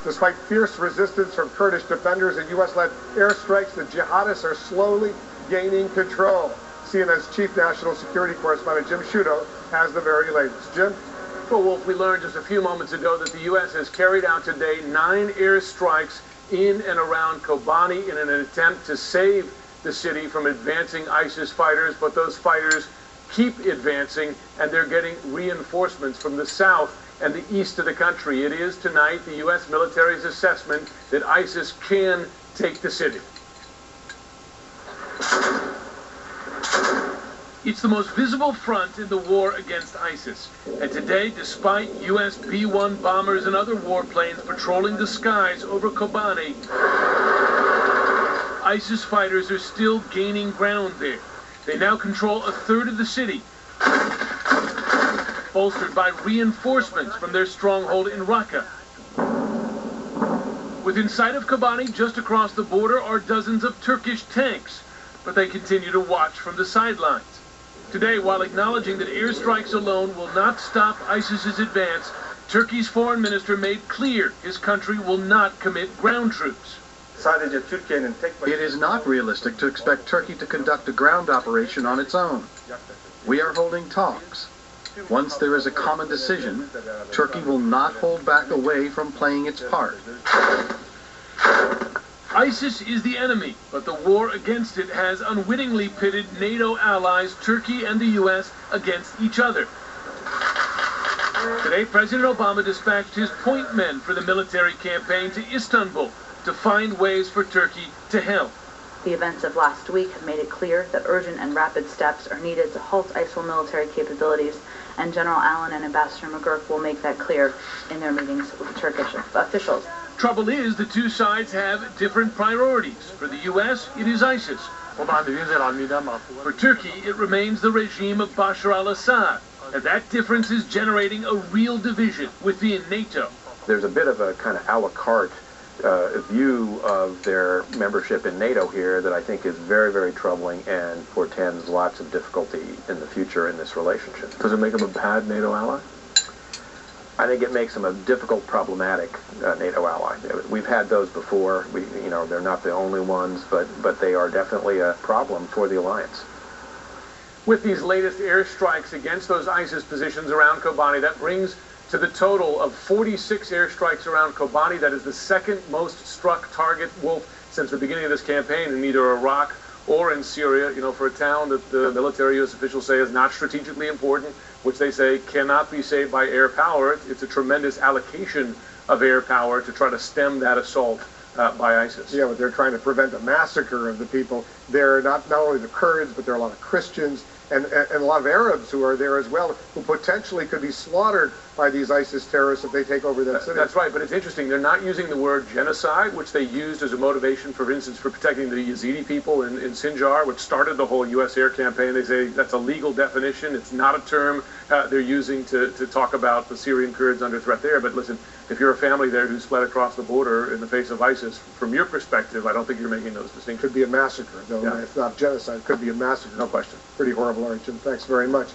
Despite fierce resistance from Kurdish defenders and U.S.-led airstrikes, the jihadists are slowly gaining control. CNN's chief national security correspondent Jim Sciutto has the very latest. Jim? Well, Wolf, we learned just a few moments ago that the U.S. has carried out today 9 airstrikes in and around Kobani in an attempt to save the city from advancing ISIS fighters, but those fighters keep advancing, and they're getting reinforcements from the south and the east of the country. It is tonight the U.S. military's assessment that ISIS can take the city. It's the most visible front in the war against ISIS. And today, despite U.S. B-1 bombers and other warplanes patrolling the skies over Kobani, ISIS fighters are still gaining ground there. They now control a third of the city, bolstered by reinforcements from their stronghold in Raqqa. Within sight of Kobani, just across the border, are dozens of Turkish tanks, but they continue to watch from the sidelines. Today, while acknowledging that airstrikes alone will not stop ISIS's advance, Turkey's foreign minister made clear his country will not commit ground troops. It is not realistic to expect Turkey to conduct a ground operation on its own. We are holding talks. Once there is a common decision, Turkey will not hold back away from playing its part. ISIS is the enemy, but the war against it has unwittingly pitted NATO allies, Turkey and the U.S., against each other. Today, President Obama dispatched his point men for the military campaign to Istanbul to find ways for Turkey to help. The events of last week have made it clear that urgent and rapid steps are needed to halt ISIL military capabilities, and General Allen and Ambassador McGurk will make that clear in their meetings with the Turkish officials. Trouble is, the two sides have different priorities. For the U.S., it is ISIS. For Turkey, it remains the regime of Bashar al-Assad. And that difference is generating a real division within NATO. There's a bit of a kind of a la carte view of their membership in NATO here that I think is very, very troubling and portends lots of difficulty in the future in this relationship. Does it make them a bad NATO ally? I think it makes them a difficult, problematic NATO ally. We've had those before. They're not the only ones, but they are definitely a problem for the alliance. With these latest airstrikes against those ISIS positions around Kobani, that brings to the total of 46 airstrikes around Kobani. That is the second most struck target, Wolf, since the beginning of this campaign in either Iraq or in Syria, for a town that the military U.S. officials say is not strategically important, which they say cannot be saved by air power. It's a tremendous allocation of air power to try to stem that assault by ISIS. Yeah, but they're trying to prevent a massacre of the people. They're not only the Kurds, but there are a lot of Christians and a lot of Arabs who are there as well, who potentially could be slaughtered by these ISIS terrorists if they take over that city. That's right, but it's interesting. They're not using the word genocide, which they used as a motivation, for instance, for protecting the Yazidi people in Sinjar, which started the whole U.S. air campaign. They say that's a legal definition. It's not a term they're using to talk about the Syrian Kurds under threat there. But listen, if you're a family there who's fled across the border in the face of ISIS, from your perspective, I don't think you're making those distinctions. Could be a massacre, though. Yeah. If not genocide, it could be a massacre. No question. Pretty horrible, Jim. Thanks very much.